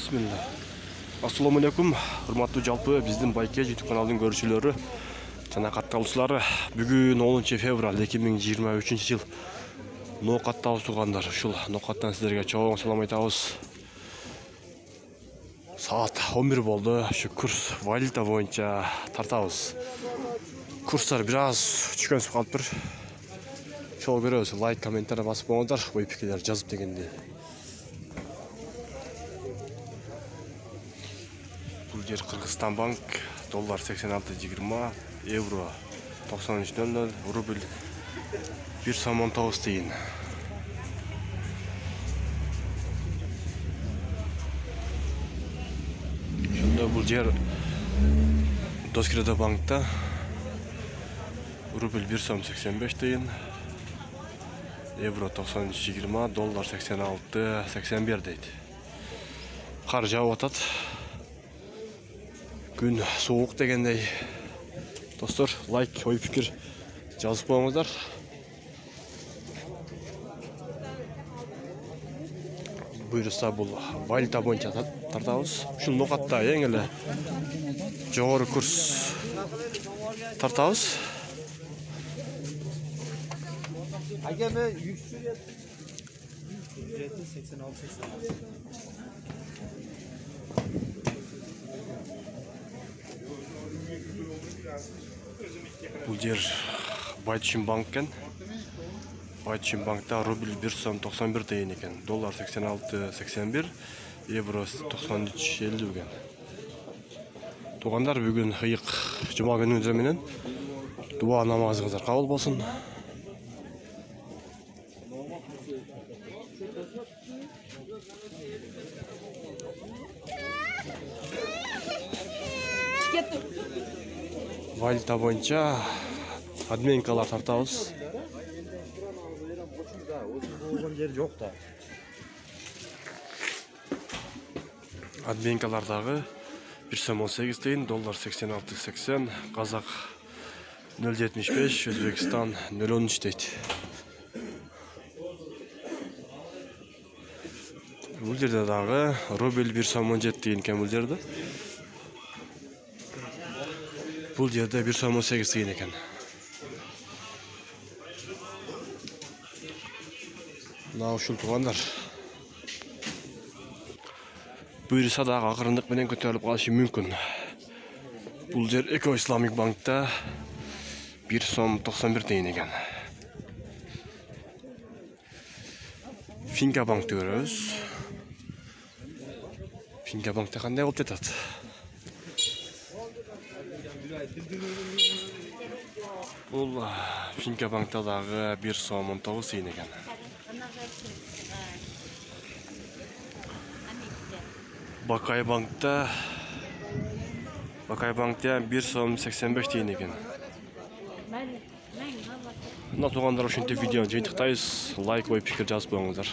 Bismillah. Assalamu alaikum. Урматтуу жалпы биздин Байке YouTube каналынын көрүүчүлөрү жана катталуучулары. Бүгүн 10 февраль 2023 жыл. Ноокатта тугандар. Ушул ноокаттан силерге чоң салам айтабыз. Саат 11 болду. Ушу курс валюта боюнча тартабыз. Курстар бир аз түшкөнсүп калыптыр. Чоң көрөбүз. Лайк, комментарий басып коңуздар. Ой пикирлер жазып дегенде. Жер Кыргызстан банк, доллар 86.20, евро 93.00, рубль 1.19 тиын. Шунда бул жер Доскреда банкта рубль 1.85 тиын, евро 93.20, доллар 86.81 дейт. Кар жаап атат. Күн соғук дегендей. Достор, лайк, ой пикир жазып коңуздар. Буйруса бул валюта боюнча тартабыз. Ушул ноокатта эң эле жогору курс тартабыз. Агеме 86. Бул жер Байтишин банк экен. Байтишин банкта рубль 1.91 тиын экен. Доллар 86.81, евро 93.50 экен. Туугандар, бүгүн ыйык жума күнүңүздөр менен дуа намазыңыздар кабыл болсун. Валюта боюнча адменкалар тартабыз. Адменкалардагы 1.18 тиын, доллар 86.80, казак 0.75, Өзбекстан 0.13 дейт. Бул жерде дагы рубль 1.17 тиын экен бул жерде. Бул жерде 1.18 тиын экен. Мына ушул туугандар. Буйруса дагы акырындык менен көтөрүлүп калышы мүмкүн. Бул жер Эко Исламик банкта 1.91 тиын экен. Финка банкты көрөбүз. Финка банкта кандай болуп жатат? Бул Финка банкта дагы 1.19 тиын экен. Бакай банкта 1.85 тиын экен. Мына туугандар, ушинтип видеону жыйынтыктайбыз. Лайк, ой пикир жазып коңуздар.